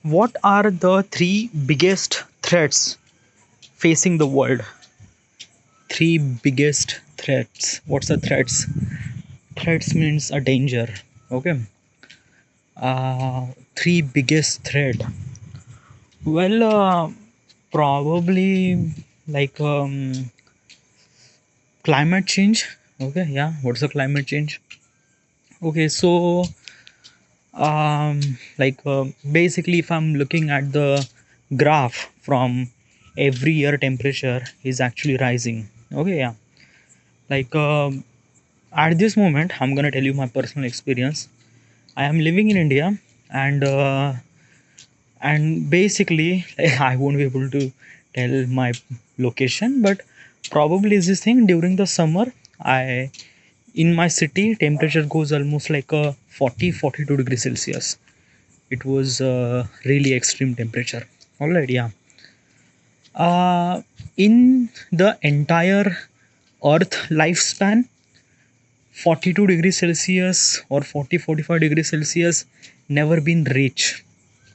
What are the three biggest threats facing the world? Three biggest threats. What's the threats? Threats means a danger. Okay. Three biggest threat. Well, probably like climate change. Okay, yeah. What's the climate change? Okay, so basically, if I'm looking at the graph from every year, temperature is actually rising. Okay, yeah. Like at this moment, I'm gonna tell you my personal experience. I am living in India, and basically I won't be able to tell my location, but probably is this thing during the summer. I In my city temperature goes almost like a 40-42 degrees Celsius. It was really extreme temperature. All right, yeah. In the entire earth lifespan, 42 degrees Celsius or 40-45 degrees Celsius never been reached.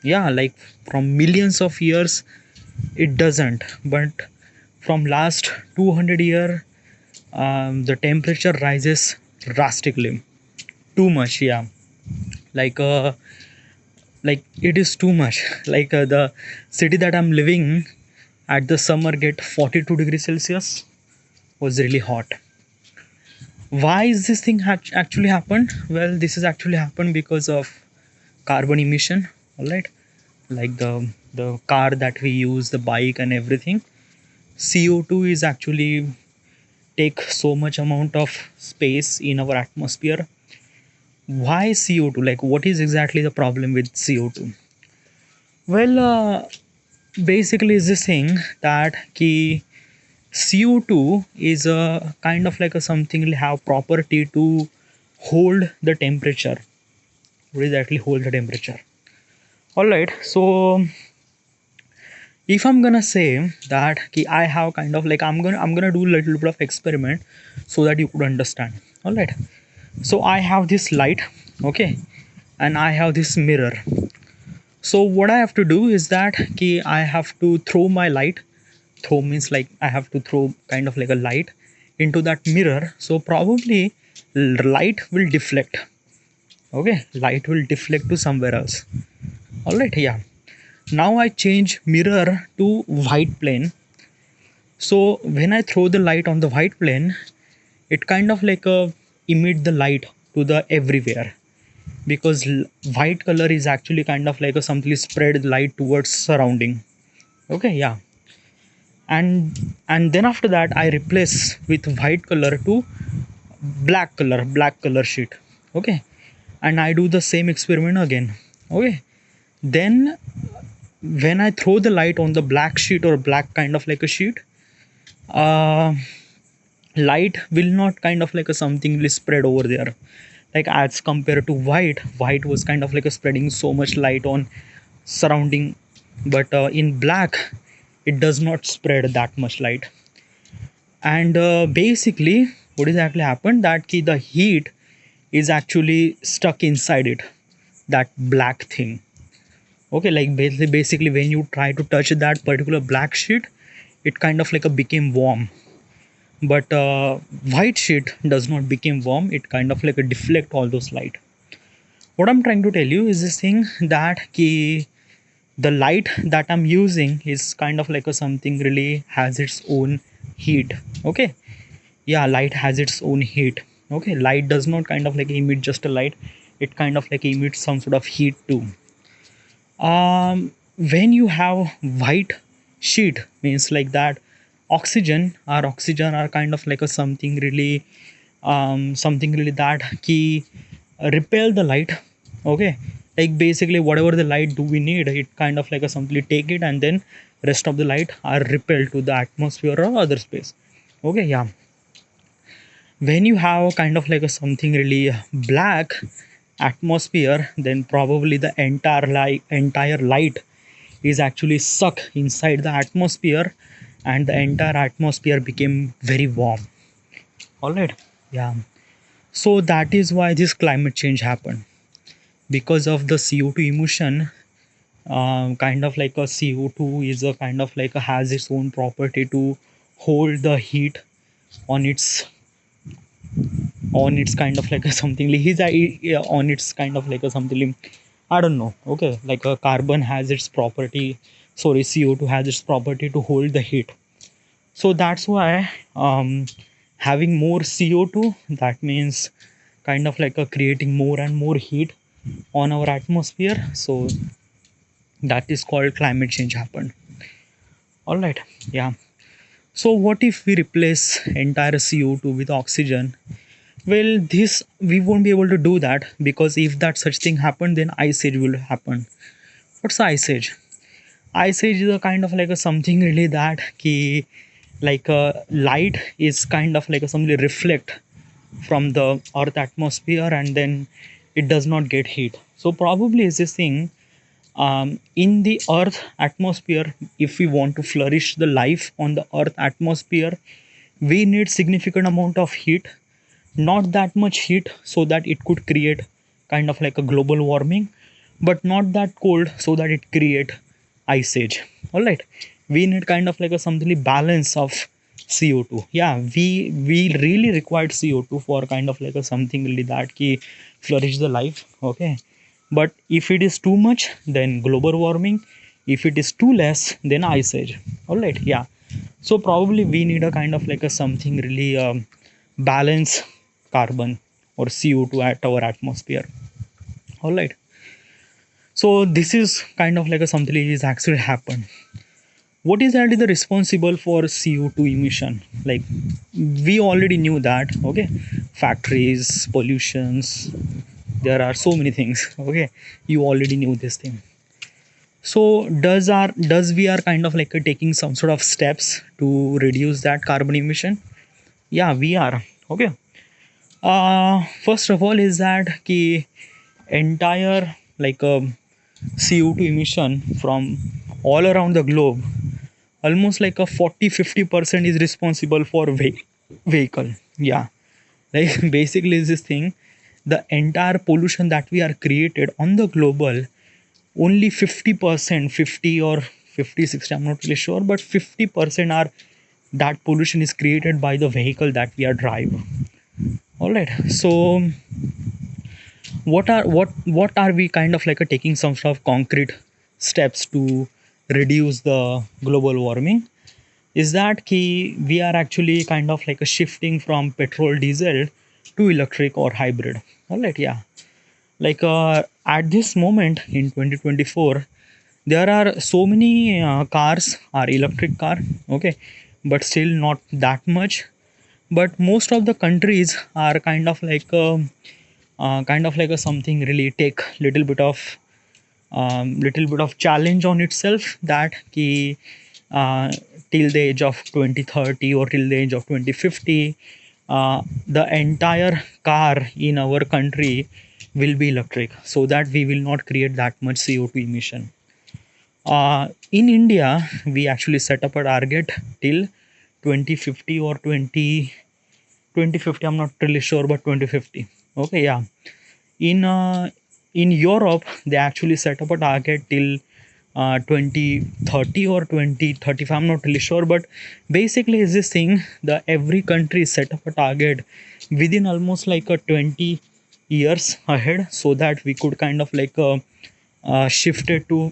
Yeah, like from millions of years it doesn't, but from last 200 year, the temperature rises drastically. Too much, yeah. like uh, like it is too much. The city that I'm living at the summer get 42 degrees Celsius was really hot. Why is this thing actually happened? Well, this is actually happened because of carbon emission. All right, like the car that we use, the bike and everything, CO2 is actually take so much amount of space in our atmosphere. Why CO2? Like, what is exactly the problem with CO2? Well, basically is this thing that ki CO2 is a kind of like a something will have property to hold the temperature. What is actually hold the temperature? All right. So if I'm gonna say that ki I have kind of like I'm gonna do a little bit of experiment so that you could understand. All right. So I have this light, okay, and I have this mirror. So what I have to do is that ki I have to throw my light. Throw means like I have to throw kind of like a light into that mirror. So probably light will deflect. Okay, light will deflect to somewhere else. All right, yeah. Now I change mirror to white plane. So when I throw the light on the white plane, it kind of like emit the light to the everywhere, because white color is actually kind of like a something spread light towards surrounding. Okay, yeah. And then after that I replace with white color to black color sheet. Okay, and I do the same experiment again. Okay, then when I throw the light on the black sheet or black kind of like a sheet, uh, light will not kind of like a something will spread over there, like as compared to white was kind of like a spreading so much light on surrounding. But in black it does not spread that much light. And basically what is actually happened that ki the heat is actually stuck inside it, that black thing. Okay, like basically when you try to touch that particular black sheet, it kind of like a became warm. But white sheet does not become warm, it kind of like a deflect all those light. What I'm trying to tell you is this thing that ki the light that I'm using is kind of like a something really has its own heat. Okay, yeah, light has its own heat. Okay, light does not kind of like emit just a light, it kind of like emits some sort of heat too. When you have white sheet means like that oxygen are kind of like a something really that key repel the light. Okay, like basically whatever the light do we need, it kind of like a simply take it, and then rest of the light are repelled to the atmosphere or other space. Okay, yeah. When you have kind of like a something really black atmosphere, then probably the entire light is actually suck inside the atmosphere, and the entire atmosphere became very warm. All right, yeah. So that is why this climate change happened, because of the CO2 emission. kind of like a CO2 is a kind of like a has its own property to hold the heat on its kind of like a something like on its kind of like a something I don't know. Okay, like a carbon has its property, sorry, CO2 has its property to hold the heat. So that's why having more CO2, that means kind of like a creating more and more heat on our atmosphere. So that is called climate change happened. All right, yeah. So what if we replace entire CO2 with oxygen? Well, this we won't be able to do that, because if that such thing happened, then ice age will happen. What's ice age? Ice age is a kind of like a something really that ki like a light is kind of like a something reflect from the earth atmosphere, and then it does not get heat. So probably is this thing, in the earth atmosphere, if we want to flourish the life on the earth atmosphere, we need significant amount of heat, not that much heat so that it could create kind of like a global warming, but not that cold so that it create ice age. All right, we need kind of like a something balance of CO2. Yeah, we really required CO2 for kind of like a something really that ki flourish the life. Okay, but if it is too much, then global warming. If it is too less, then ice age. All right, yeah. So probably we need a kind of like a something really balance carbon or CO2 at our atmosphere. All right. So this is kind of like a something is actually happened. What is actually the responsible for CO2 emission? Like we already knew that. Okay, factories, pollutions. There are so many things. Okay, you already knew this thing. So does we are kind of like taking some sort of steps to reduce that carbon emission? Yeah, we are. Okay. First of all is that ki entire like CO2 emission from all around the globe, almost like a 40-50% is responsible for vehicle. Yeah, like basically is this thing, the entire pollution that we are created on the global, only 50%, 50 or 50 60, I'm not really sure, but 50% are that pollution is created by the vehicle that we are driving. All right, so what are we kind of like taking some sort of concrete steps to reduce the global warming? Is that key, we are actually kind of like a shifting from petrol diesel to electric or hybrid. All right, yeah. Like at this moment in 2024, there are so many cars are electric car. Okay, but still not that much. But most of the countries are kind of like a something really take little bit of challenge on itself, that ki till the age of 2030 or till the age of 2050, the entire car in our country will be electric, so that we will not create that much CO2 emission. In India, we actually set up a target till 2050 or 2050, I'm not really sure, but 2050. Okay, yeah. In in Europe, they actually set up a target till 2030 or 2035. I'm not really sure, but basically, is this thing, the every country set up a target within almost like a 20 years ahead, so that we could kind of like shift it to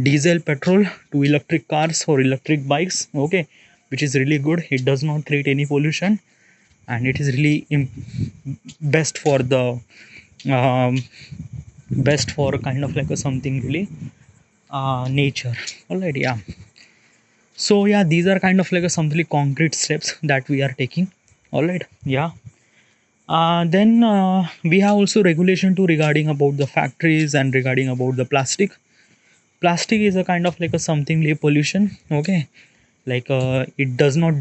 diesel, petrol to electric cars or electric bikes. Okay, which is really good. It does not create any pollution, and it is really best for the um, best for kind of like a something really nature. All right, yeah. So yeah, these are kind of like a something concrete steps that we are taking. All right, yeah. Then we have also regulation too regarding about the factories and regarding about the plastic. Plastic is a kind of like a something like pollution. Okay, like it does not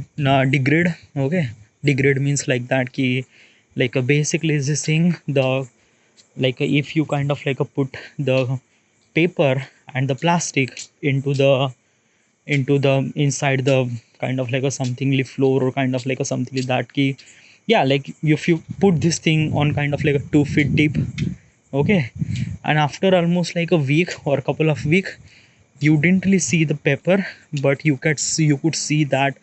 degrade. Okay, degrade means like that ki like basically is this thing, the like if you kind of like put the paper and the plastic into the inside the kind of like a something like floor or kind of like a something like that key, yeah, like if you put this thing on kind of like a 2 feet deep. Okay, and after almost like a week or a couple of week, you didn't really see the paper, but you could see that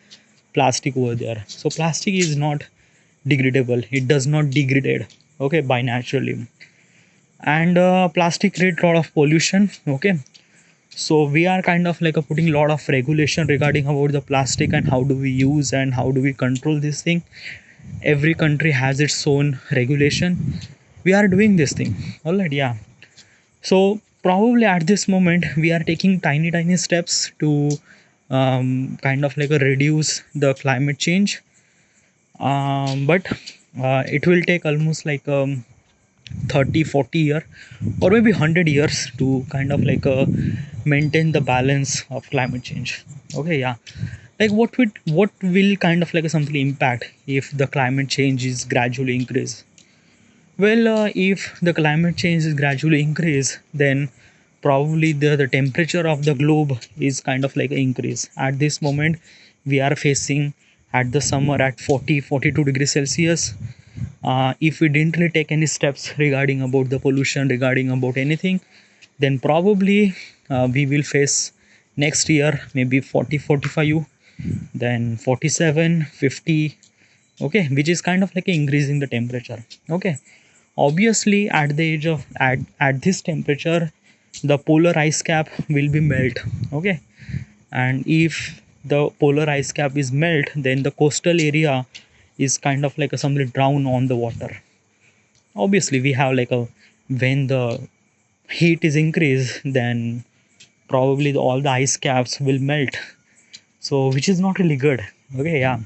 plastic over there. So plastic is not degradable, it does not degrade, okay, by naturally. And plastic create a lot of pollution, okay. So we are kind of like putting a lot of regulation regarding about the plastic and how do we use and how do we control this thing. Every country has its own regulation. We are doing this thing, all right, yeah. So probably at this moment we are taking tiny tiny steps to kind of like reduce the climate change, but it will take almost like 30 40 year or maybe 100 years to kind of like maintain the balance of climate change, okay, yeah. Like what will kind of like something impact if the climate change is gradually increase. Well, if the climate change is gradually increase, then probably the temperature of the globe is kind of like increase. At this moment, we are facing at the summer at 40 42 degrees Celsius. If we didn't really take any steps regarding about the pollution, regarding about anything, then probably we will face next year maybe 40 45, then 47 50, okay, which is kind of like increasing the temperature, okay. Obviously at the age of at this temperature, the polar ice cap will be melt, okay. And if the polar ice cap is melt, then the coastal area is kind of like a something drown on the water. Obviously we have like a, when the heat is increased, then probably all the ice caps will melt, so which is not really good, okay, yeah.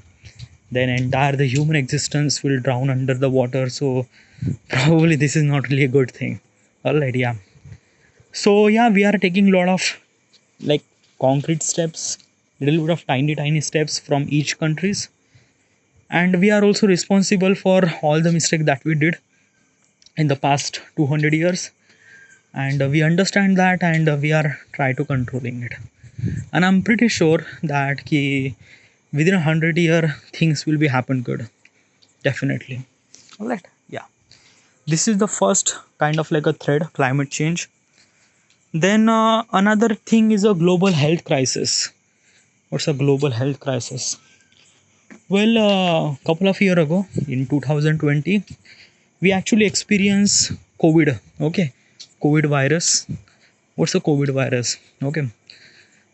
Then entire the human existence will drown under the water, so probably this is not really a good thing, all right, yeah. So yeah, we are taking a lot of like concrete steps, little bit of tiny tiny steps from each countries, and we are also responsible for all the mistake that we did in the past 200 years, and we understand that, and we are try to controlling it. And I'm pretty sure that within 100 year things will be happen good, definitely, all right, yeah. This is the first kind of like a thread, climate change. Then another thing is a global health crisis. What's a global health crisis? Well, a couple of years ago in 2020, we actually experienced COVID. Okay, COVID virus. What's a COVID virus? Okay,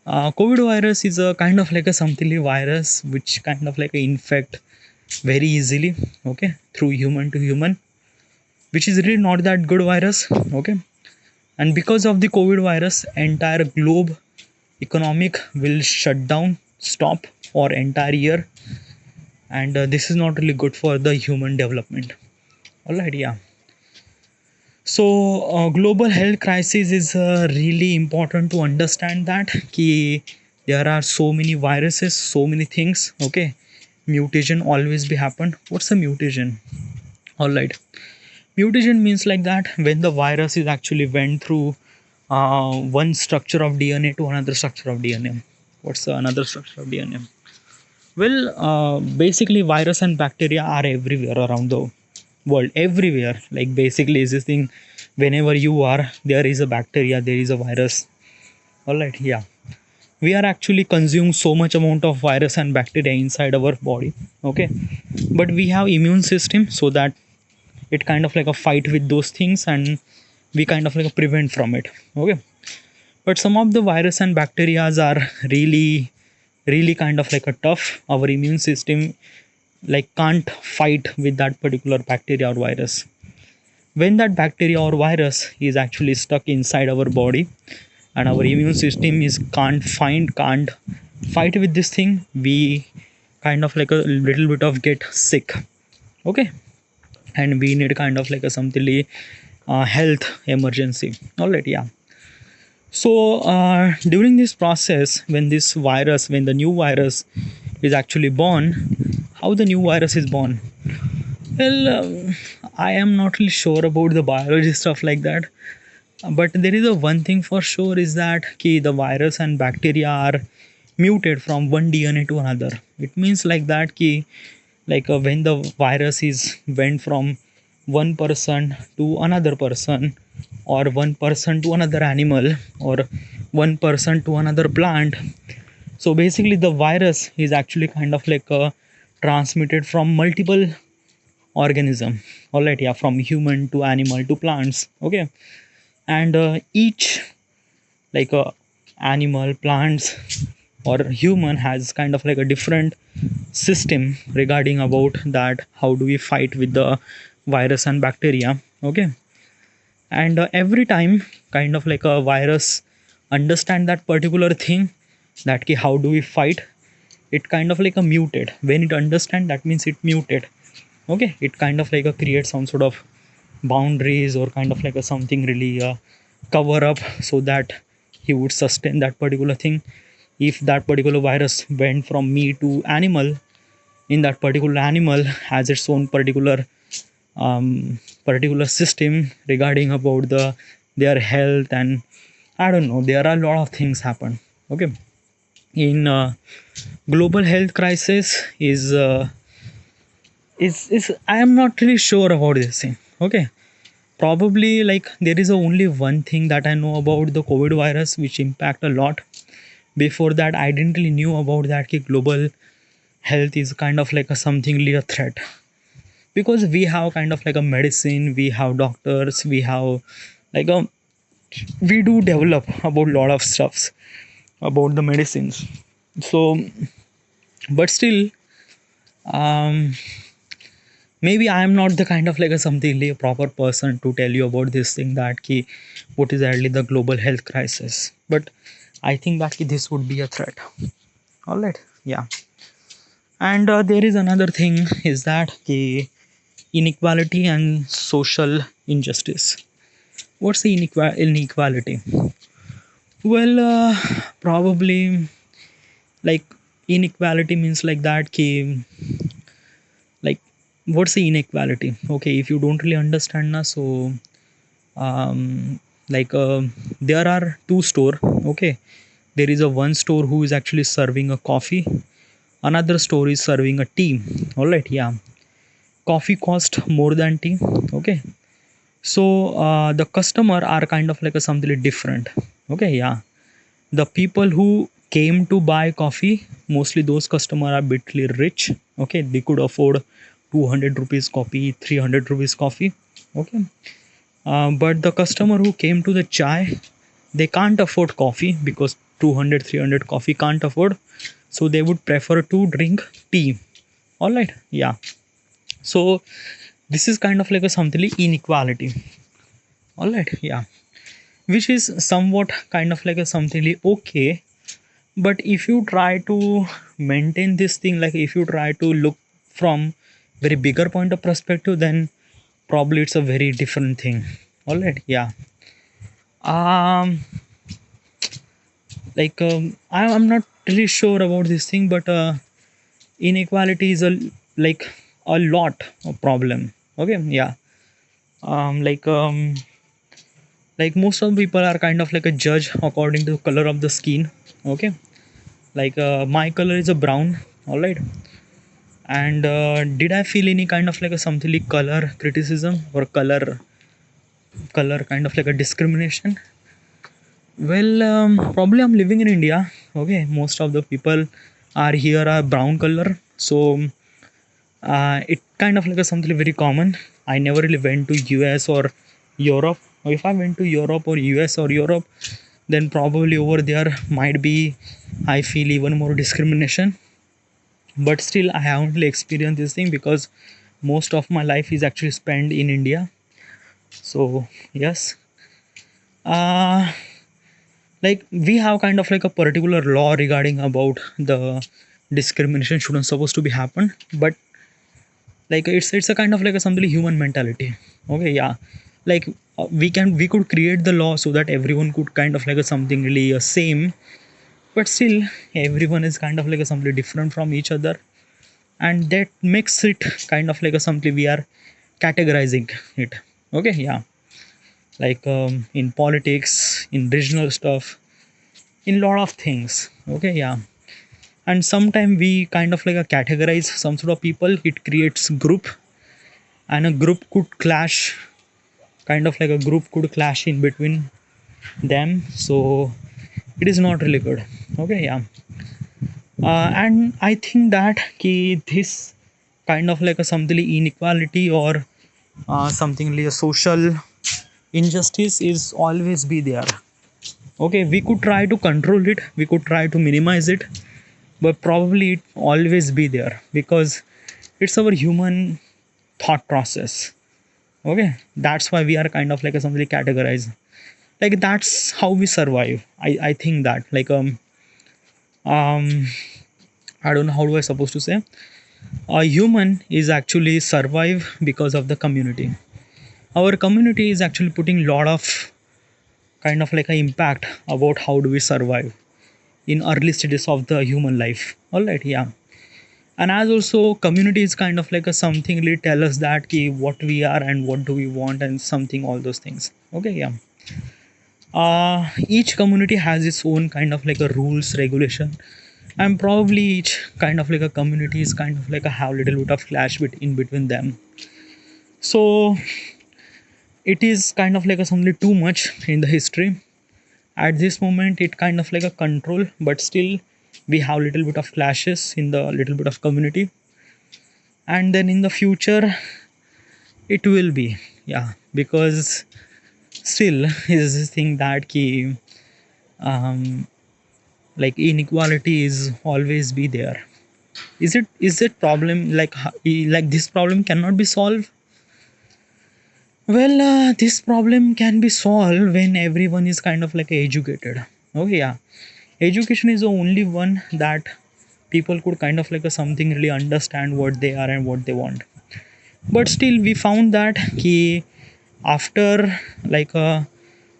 COVID virus is a kind of like a something virus which kind of like infect very easily. Okay, through human to human, which is really not that good virus. Okay, and because of the COVID virus, entire globe economic will shut down, stop for entire year, and this is not really good for the human development, all right, yeah. So global health crisis is really important to understand that there are so many viruses, so many things, okay. Mutation always be happen. What's a mutation? All right, mutation means like that when the virus is actually went through one structure of DNA to another structure of DNA. What's another structure of DNA? Well, basically, virus and bacteria are everywhere around the world, everywhere. Like basically, is this thing. Whenever you are, there is a bacteria, there is a virus. All right, yeah. We are actually consume so much amount of virus and bacteria inside our body. Okay, but we have immune system so that it kind of like a fight with those things, and we kind of like prevent from it. Okay, but some of the virus and bacterias are really kind of like a tough. Our immune system like can't fight with that particular bacteria or virus. When that bacteria or virus is actually stuck inside our body and our immune system is can't fight with this thing, we kind of like a little bit of get sick, okay. And we need kind of like a something health emergency, all right, yeah. So during this process, when the new virus is actually born, how the new virus is born? Well, I am not really sure about the biology stuff like that, but there is a one thing for sure is that the virus and bacteria are mutate from one DNA to another. It means like that when the virus is went from one person to another person, or one person to another animal, or one person to another plant. So basically the virus is actually kind of like transmitted from multiple organism. All right, yeah, from human to animal to plants. Okay. And each like animal, plants, or human has kind of like a different system regarding about that how do we fight with the virus and bacteria. Okay. And every time kind of like a virus understand that particular thing, that ki how do we fight, it kind of like a mutate. When it understand, that means it mutate. Okay, it kind of like a create some sort of boundaries, or kind of like a something really cover up, so that he would sustain that particular thing. If that particular virus went from me to animal, in that particular animal has its own particular system regarding about their health, and I don't know, there are a lot of things happen. Okay. In global health crisis is I am not really sure about this thing. Okay. Probably like there is only one thing that I know about the COVID virus which impact a lot. Before that I didn't really knew about that ki global health is kind of like a something really a threat, because we have kind of like a medicine, we have doctors, we have like a we do develop about lot of stuffs about the medicines. So but still, um maybe I am not the kind of like a something like a proper person to tell you about this thing, that ki what is actually the global health crisis. But I think that ki this would be a threat. All right, yeah. And there is another thing is that ki inequality and social injustice. What's the inequality? Well, probably like inequality means like that ki like what's the inequality? Okay, if you don't really understand na, so like there are two store. Okay, there is a one store who is actually serving a coffee, another store is serving a tea. All right, yeah. Coffee cost more than tea. Okay. So the customer are kind of like a something different. Okay, yeah. The people who came to buy coffee, mostly those customer are bitly rich. Okay, they could afford 200 rupees coffee, 300 rupees coffee. Okay. But the customer who came to the chai, they can't afford coffee, because 200, 300 coffee can't afford, so they would prefer to drink tea. All right, yeah. So this is kind of like a something inequality. All right, yeah. Which is somewhat kind of like a something okay. But if you try to maintain this thing, like if you try to look from very bigger point of perspective, then probably it's a very different thing. All right, yeah. um like I'm not really sure about this thing, but inequality is a like a lot of problem. Okay, yeah. um like um most of people are kind of like a judge according to the color of the skin. Okay. Like my color is a brown. All right. And did I feel any kind of like a something like color criticism, or color kind of like a discrimination? Well, probably I'm living in India. Okay, most of the people are here are brown color. So it kind of like a something very common. I never really went to US or Europe. Or if I went to Europe or US or Europe, then probably over there might be I feel even more discrimination. But still I haven't really experienced this thing, because most of my life is actually spent in India. So yes. Uh like we have kind of like a particular law regarding about the discrimination shouldn't supposed to be happen. But like it's a kind of like a something human mentality. Okay, yeah. Like we could create the law so that everyone could kind of like a something really same. But still everyone is kind of like a something different from each other, and that makes it kind of like a something we are categorizing it. Okay, yeah. Like in politics, in regional stuff, in lot of things. Okay, yeah. And sometimes we kind of like a categorize some sort of people, it creates group. and a group could clash, kind of like a group could clash in between them. So it is not really good. Okay, yeah. And I think that this kind of like a something inequality or something like a social injustice is always be there. Okay, we could try to control it, we could try to minimize it, but probably it always be there because it's our human thought process. Okay, that's why we are kind of like a something categorized, like that's how we survive. I think that like um I don't know how do I supposed to say, a human is actually survive because of the community. Our community is actually putting lot of kind of like an impact about how do we survive in early stages of the human life. All right, yeah. And as also community is kind of like a something really tell us that ki what we are and what do we want and something all those things. Okay, yeah. Each community has its own kind of like a rules regulation, and probably each kind of like a community is kind of like a have little bit of clash in between them. So it is kind of like a something too much in the history. At this moment it kind of like a control, but still we have little bit of clashes in the little bit of community, and then in the future it will be, yeah, because still is this thing that key um like inequality is always be there. Is it problem like like this problem cannot be solved? Well, this problem can be solved when everyone is kind of like educated. Okay, yeah. Education is the only one that people could kind of like a something really understand what they are and what they want. But still, we found that ki after like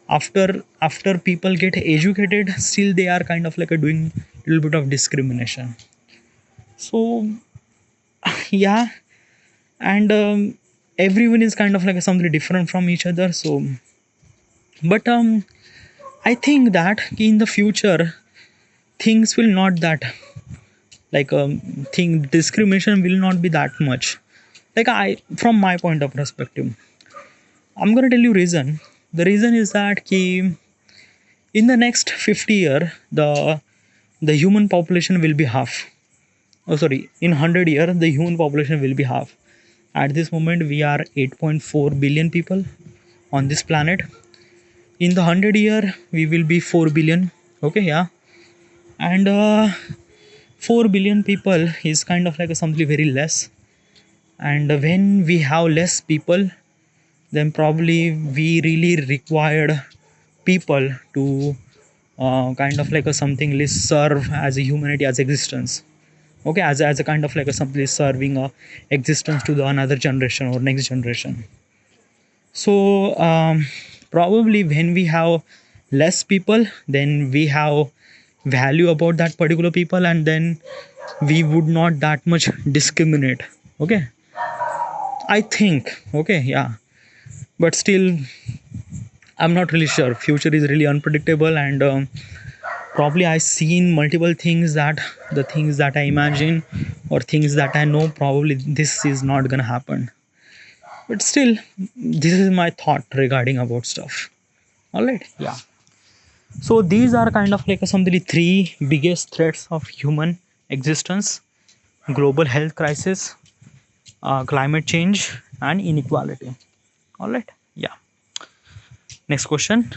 after people get educated, still they are kind of like a doing little bit of discrimination. So yeah, and everyone is kind of like something different from each other. So, but I think that in the future things will not that like thing discrimination will not be that much. Like I, from my point of perspective, I'm gonna tell you reason. The reason is that ki in the next 50 year the human population will be half. Oh sorry, in 100 year the human population will be half. At this moment we are 8.4 billion people on this planet. In the 100 year we will be 4 billion. Okay, yeah. And 4 billion people is kind of like a something very less. And when we have less people, then probably we really required people to kind of like a something less serve as a humanity as existence. Okay, as a kind of like a something serving a existence to the another generation or next generation. So probably when we have less people, then we have value about that particular people, and then we would not that much discriminate. Okay, I think. Okay, yeah, but still I'm not really sure. Future is really unpredictable, and probably I seen multiple things that the things that I imagine or things that I know probably this is not gonna happen. But still, this is my thought regarding about stuff. All right, yeah. So these are kind of like some of the three biggest threats of human existence: global health crisis, climate change, and inequality. All right, yeah. Next question.